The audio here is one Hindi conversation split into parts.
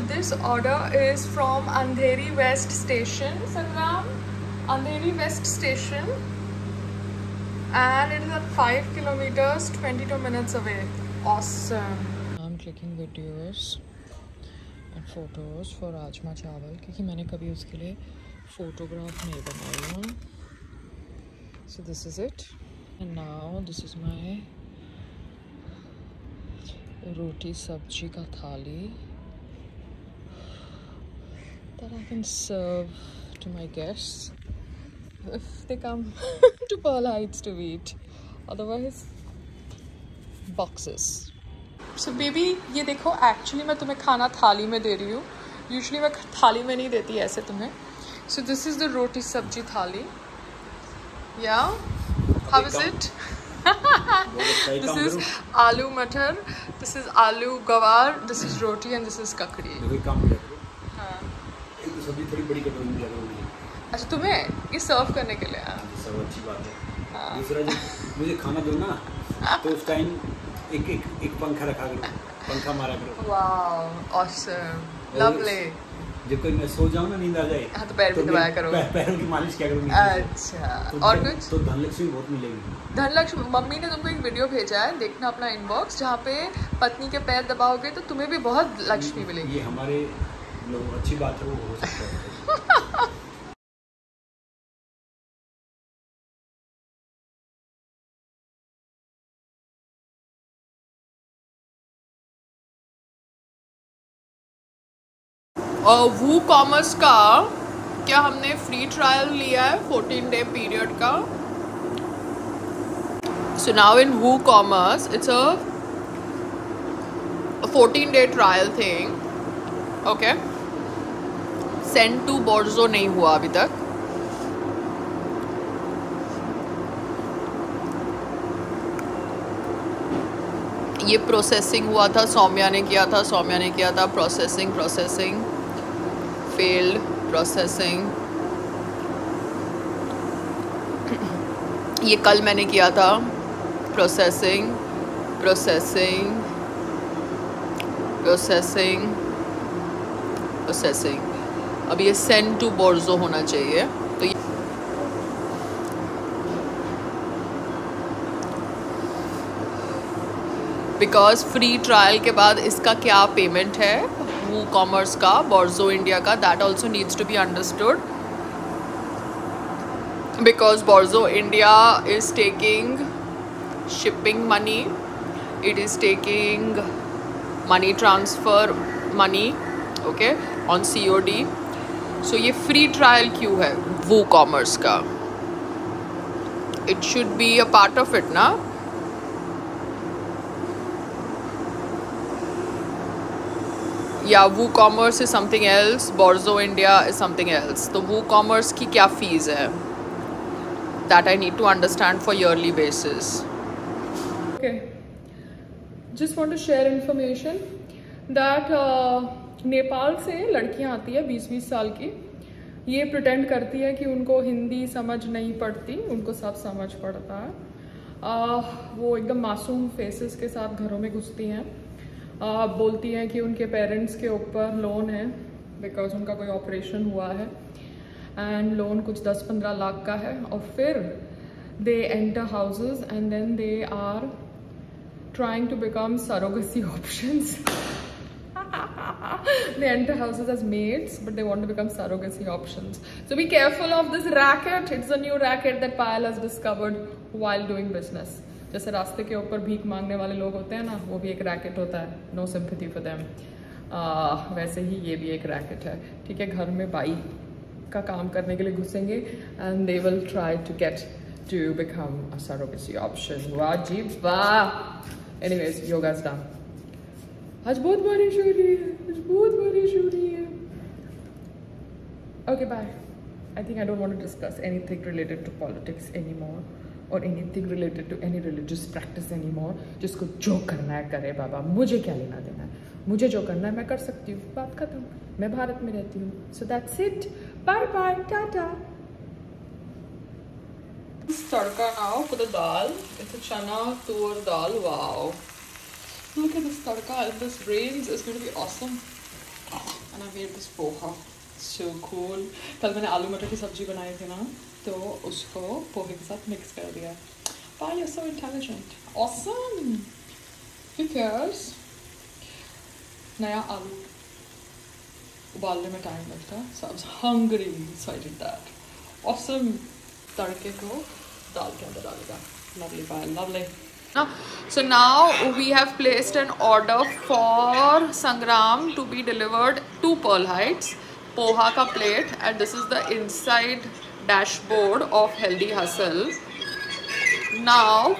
this order is from Andheri West Station, Sangram. Andheri West Station. And it is at 5 kilometers, 22 minutes away. Awesome. I'm clicking videos and photos for Rajma Chawal क्योंकि मैंने कभी उसके लिए photograph नहीं बनाई है. So this is it. And now this is my roti sabji ka thali that I can serve to my guests if they come to Pearl Heights to eat. Otherwise, boxes. So baby, ये देखो, actually मैं तुम्हें खाना थाली में दे रही हूँ. Usually मैं थाली में नहीं देती ऐसे तुम्हें. So this is the roti sabji thali. Yeah. How is it? This is aloo matar, this is aloo gawar, this is roti and this is kakdi. हाँ. एक सब्जी थोड़ी बड़ी कटोरी में लगा हुई है. अच्छा तुम्हें ये सर्व करने के लिए? सब अच्छी बात है. दूसरा मुझे खाना दो ना तो उस टाइम एक पंखा रखा करो, पंखा मारा करो. वाह, ऑसम, लवली. जब कोई मैं सो जाऊँ ना, नींद आ जाए, हाँ तो पैर भी दबाया करो, पैरों की मालिश क्या करूँगी. अच्छा, तो और कुछ? तो धनलक्ष्मी बहुत मिलेगी. धनलक्ष्मी, मम्मी ने तुमको एक वीडियो भेजा है, देखना अपना इनबॉक्स, जहाँ पे पत्नी के पैर दबाओगे तो तुम्हें भी बहुत लक्ष्मी मिलेगी. ये हमारे लोग अच्छी बात है, वो हो सकता है. वू कॉमर्स का क्या हमने फ्री ट्रायल लिया है 14-day पीरियड का. So now in WooCommerce it's a 14-day trial thing. Okay, send to Borzo नहीं हुआ अभी तक. ये प्रोसेसिंग हुआ था, सौम्या ने किया था प्रोसेसिंग failed processing. ये कल मैंने किया था प्रोसेसिंग. अब ये सेंड टू बोर्जो होना चाहिए. तो ये बिकॉज फ्री ट्रायल के बाद इसका क्या पेमेंट है वू कॉमर्स का, बोर्जो इंडिया का, that also needs to be understood. Because Borzo India is taking shipping money, it is taking money transfer money, okay, on COD. So ये फ्री ट्रायल क्यों है वू कॉमर्स का? It should be a part of it no. या WooCommerce is something else, Borzo India is something else. तो वू कॉमर्स की क्या फीस है, that I need to understand for yearly basis. Okay, just want to share information that Nepal से लड़कियां आती है 20-20 साल की. ये प्रिटेंड करती है कि उनको हिंदी समझ नहीं पड़ती, उनको सब समझ पड़ता है. वो एकदम मासूम फेसेस के साथ घरों में घुसती हैं. बोलती हैं कि उनके पेरेंट्स के ऊपर लोन है बिकॉज उनका कोई ऑपरेशन हुआ है एंड लोन कुछ 10-15 लाख का है. और फिर they enter houses and then they are trying to become surrogacy options. They enter houses as maids, but they want to become surrogacy options. So be careful of this racket. It's a new racket that Payal has discovered while doing business. जैसे रास्ते के ऊपर भीख मांगने वाले लोग होते हैं ना, वो भी एक रैकेट होता है. No sympathy for them. वैसे ही ये भी एक रैकेट है. ठीक है, घर में बाई का काम करने के लिए घुसेंगे and they will try to get to become a surrogacy option. वाह जी वाह. एनीवेज, योगा's done. आज बहुत बारिश हो रही है. Okay, bye. I think I don't want to discuss anything related to politics anymore or anything related to any religious practice anymore. जिसको जो करना है करे बाबा, मुझे क्या लेना देना है. मुझे जो करना है मैं कर सकती हूँ, बात खत्म. मैं भारत में रहती हूँ. So that's it. Bye bye, tata. Tadka now for the dal. It's a chana tur dal. Wow. Look at this tadka. If this rains, it's going to be awesome. I made this poha. So cool. कल मैंने आलू मटर की सब्जी बनाई थी ना, तो उसको पोहे के साथ मिक्स कर दिया. Wow, you're so intelligent. Awesome. Because नया आलू उबालने में टाइम लगता है, so I was hungry, so I did that. Awesome. तड़के को दाल के अंदर डालेगा. Lovely pie, lovely. So now we have placed an order for Sangram to be delivered to Pearl Heights. Poha ka plate, and this is the inside dashboard of Healthy Hustle. Now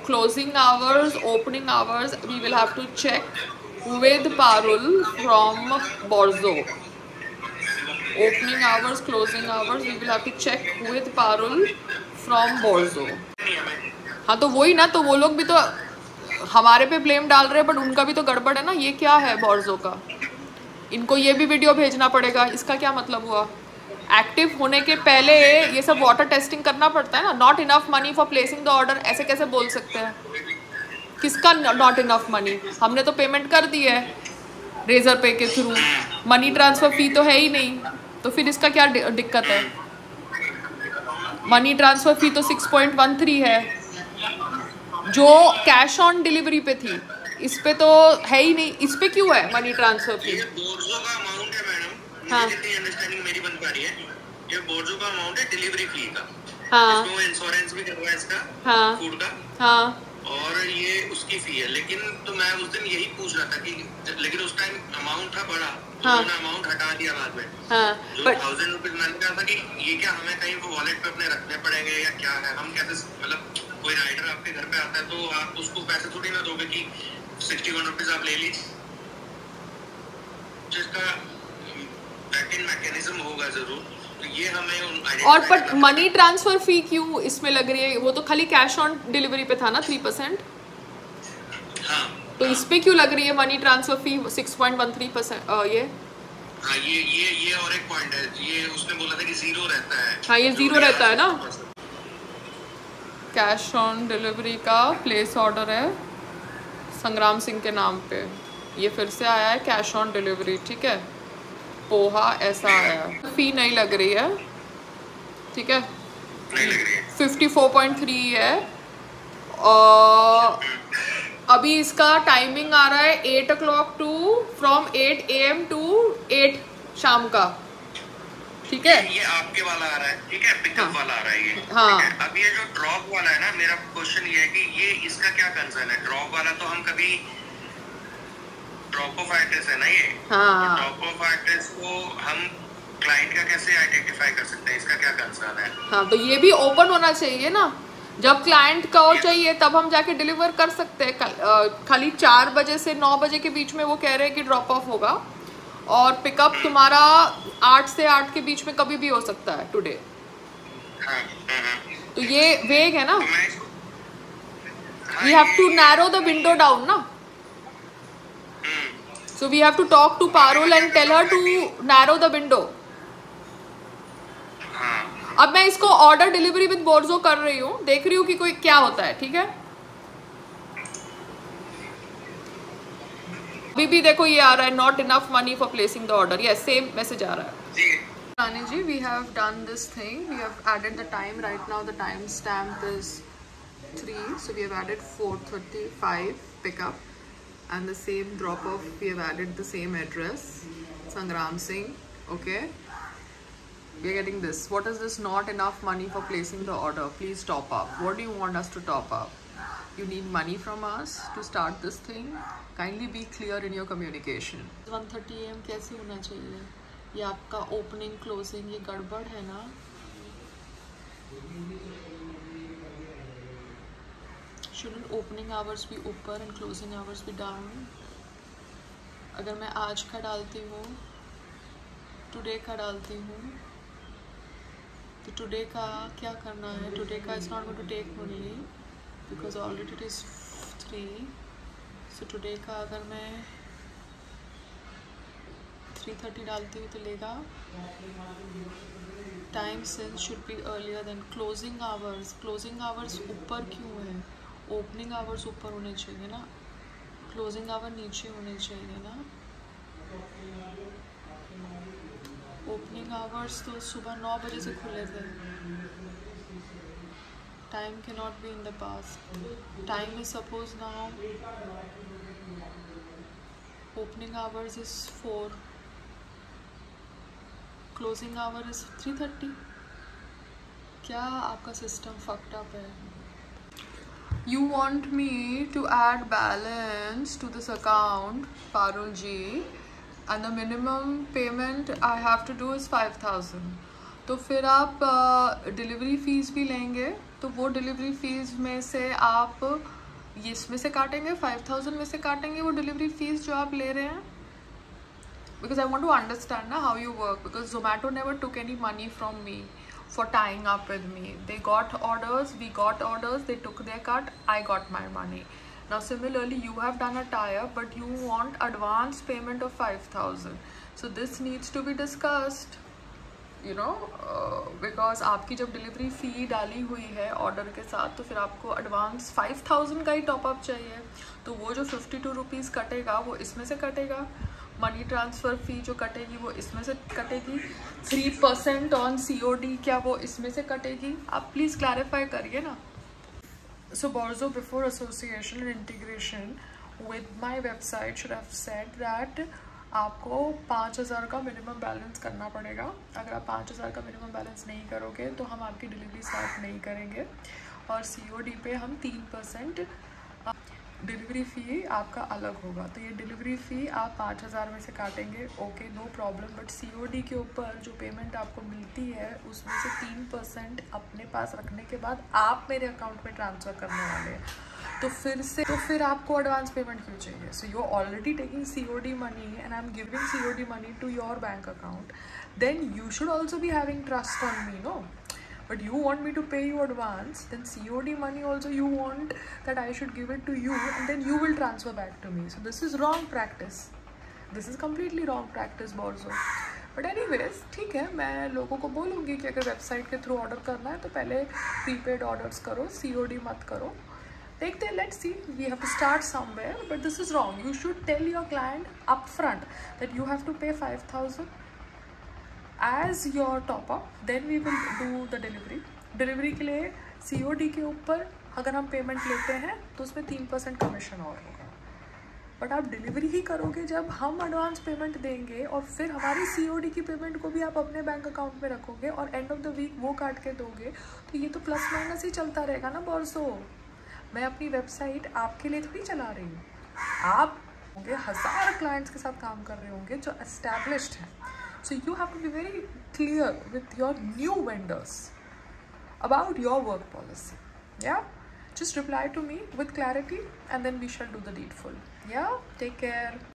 closing hours, opening hours, we will have to check with Parul from Borzo. Opening hours, closing hours, we will have to check with Parul from Borzo. हाँ तो वही ना, तो वो लोग भी तो हमारे पे ब्लेम डाल रहे हैं, बट उनका भी तो गड़बड़ है ना. ये क्या है बोर्जो का, इनको ये भी वीडियो भेजना पड़ेगा. इसका क्या मतलब हुआ? एक्टिव होने के पहले ये सब वाटर टेस्टिंग करना पड़ता है ना. Not enough money for placing the order, ऐसे कैसे बोल सकते हैं? किसका नॉट इनफ मनी? हमने तो पेमेंट कर दी है रेजर पे के थ्रू, मनी ट्रांसफर फी तो है ही नहीं, तो फिर इसका क्या दिक्कत है? मनी ट्रांसफर फी तो 6.13 है, जो कैश ऑन डिलीवरी पे थी. इस पे तो है ही नहीं. इस पे क्यों है मनी ट्रांसफर फी? ये बोर्जो का अमाउंट है मैडम. हाँ. जितनी अंडरस्टैंडिंग मेरी बन पा रही है, ये बोर्जो का अमाउंट है डिलीवरी फी का. हाँ. इसमें इंश्योरेंस भी करवा है इसका. हाँ. फूड का. हाँ. और ये उसकी फी है. लेकिन तो मैं उस दिन यही पूछ रहा था कि लेकिन उस टाइम अमाउंट था बड़ा, तो हाँ. मैंने अमाउंट हटा दिया बाद में. हाँ. जो बट 1000 रुपीज मैंने कहा था कि ये क्या हमें कहीं वो वॉलेट पे अपने रखने पड़ेंगे या क्या है? हम कैसे, मतलब कोई राइडर आपके घर पे आता है तो आप उसको पैसे थोड़ी ना दोगे कि 61 रुपीज आप ले लीजिए. जिसका बैक एंड मैकेनिज्म होगा जरूर, तो ये हमें. और पर मनी ट्रांसफर फी क्यों इसमें लग रही है? वो तो खाली कैश ऑन डिलीवरी पे था ना 3%. हाँ. तो इस पे क्यों लग रही है मनी ट्रांसफर फी 6.13%? ये हाँ, ये और एक पॉइंट है. ये उसने बोला था कि जीरो रहता है. हाँ, ये जीरो रहता है ना. कैश ऑन डिलीवरी का प्लेस ऑर्डर है संग्राम सिंह के नाम पे. ये फिर से आया है कैश ऑन डिलीवरी. ठीक है, पोहा ऐसा आया है. फी नहीं लग रही है, ठीक है. नहीं लग रही है. 54.3 है. और अभी इसका टाइमिंग आ रहा है 8 o'clock to from 8 AM to 8 शाम का. ठीक है, ये आपके वाला आ रहा है. ठीक है, पिकअप हाँ. वाला आ रहा है ये. हाँ. ठीक है. अब ये जो ड्रॉप वाला है ना, मेरा क्वेश्चन ये है कि ये इसका क्या कंसर्न है? ड्रॉप वाला तो हम कभी ड्रॉप ऑफ एड्रेस है ना ये. हाँ. ड्रॉप ऑफ एड्रेस को हम क्लाइंट का कैसे आइडेंटिफाई कर सकते हैं? इसका क्या कंसर्न है? हाँ, तो ये भी ओपन होना चाहिए ना. जब क्लाइंट को चाहिए तब हम जाके डिलीवर कर सकते हैं. खाली 4 बजे से 9 बजे के बीच में वो कह रहे हैं कि ड्रॉप ऑफ होगा, और पिकअप तुम्हारा 8 से 8 के बीच में कभी भी हो सकता है टुडे. हाँ. तो ये वेग है ना. तो मैं इसको, we have to narrow the window down ना. So we have to talk to Parul and tell her to narrow the window. अब मैं इसको ऑर्डर डिलीवरी विद बोर्जो कर रही हूँ, देख रही हूँ कि कोई क्या होता है. ठीक है, अभी भी देखो ये आ रहा है not enough money for placing the order. Yes, same message आ रहा है. Rani ji, we have done this thing. We have added the time. Right now the time stamp is 3, so we have added 4:35 pickup. And the same drop off, we have added the same address, Sangram Singh. Okay, we are getting this. What is this? Not enough money for placing the order, please top up. What do you want us to top up? You need money from us to start this thing. Kindly be clear in your communication. 1:30 AM कैसे होना चाहिए? ये आपका opening closing ये गड़बड़ है ना. Shouldn't opening hours be ऊपर and closing hours be down? अगर मैं आज का डालती हूँ, टुडे का डालती हूँ, तो टुडे का क्या करना है? टुडे का is not going to take only because already it is 3. So today का अगर मैं 3:30 डालती हूँ तो लेगा. Time since should be earlier than closing hours. Closing hours ऊपर क्यों है? ओपनिंग आवर्स ऊपर होने चाहिए ना, क्लोजिंग आवर नीचे होने चाहिए ना. ओपनिंग आवर्स तो सुबह 9 बजे से खुले थे. Time cannot be in the past. Time is suppose now. Opening hours is 4. Closing hour is 3:30. क्या आपका system fucked up है? You want me to add balance to this account, Parul ji, and the minimum payment I have to do is 5,000. तो फिर आप डिलीवरी फीस भी लेंगे, तो वो डिलीवरी फीस में से आप इसमें से काटेंगे, 5,000 में से काटेंगे वो डिलीवरी फीस जो आप ले रहे हैं. Because I want to understand now how you work, because Zomato never took any money from me for tying up with me. They got orders, we got orders, they took their cut, I got my money. Now similarly you have done a tie-up, but you want advance payment of 5,000. So this needs to be discussed, you know, because आपकी जब डिलीवरी फ़ी डाली हुई है ऑर्डर के साथ, तो फिर आपको एडवांस 5,000 का ही टॉपअप चाहिए. तो वो जो 52 रुपीज़ कटेगा वो इसमें से कटेगा. मनी ट्रांसफ़र फ़ी जो कटेगी वो इसमें से कटेगी. 3% ऑन COD क्या वो इसमें से कटेगी? आप प्लीज़ क्लैरिफाई करिए ना. So Borzo, before association and integration with my website, should have said that आपको 5,000 का मिनिमम बैलेंस करना पड़ेगा. अगर आप 5,000 का मिनिमम बैलेंस नहीं करोगे तो हम आपकी डिलीवरी स्टार्ट नहीं करेंगे. और COD पे हम 3% डिलीवरी फ़ी आपका अलग होगा. तो ये डिलीवरी फ़ी आप 5,000 में से काटेंगे, okay, no problem. But COD के ऊपर जो पेमेंट आपको मिलती है उसमें से 3% अपने पास रखने के बाद आप मेरे अकाउंट में ट्रांसफ़र करने वाले हैं. तो फिर आपको एडवांस पेमेंट क्यों चाहिए? So you are already taking COD money and I am giving COD money to your bank account. Then you should also be having trust on me, no? But you want me to pay you advance, then COD money also you want that I should give it to you and then you will transfer back to me. So this is wrong practice. This is completely wrong practice, Borzo. But anyways, ठीक है, मैं लोगों को बोलूँगी कि अगर वेबसाइट के थ्रू ऑर्डर करना है तो पहले प्रीपेड ऑर्डर्स करो, COD मत करो. देखते हैं, let's see. We have to start somewhere, but this is wrong. You should tell your client upfront that you have to pay 5,000 as your top up, then we will do the delivery. Delivery के लिए COD के ऊपर अगर हम पेमेंट लेते हैं तो उसमें 3% कमीशन और होगा. बट आप डिलीवरी ही करोगे जब हम एडवांस पेमेंट देंगे और फिर हमारी COD की पेमेंट को भी आप अपने बैंक अकाउंट में रखोगे और एंड ऑफ द वीक वो काट के दोगे, तो ये तो प्लस माइनस ही चलता रहेगा ना बॉर्सो. मैं अपनी वेबसाइट आपके लिए थोड़ी चला रही हूँ. आप होंगे 1000 क्लाइंट्स के साथ काम कर रहे होंगे जो एस्टैब्लिश्ड हैं. So you have to be very clear with your new vendors about your work policy. Yeah, just reply to me with clarity and then we shall do the needful. Yeah, take care.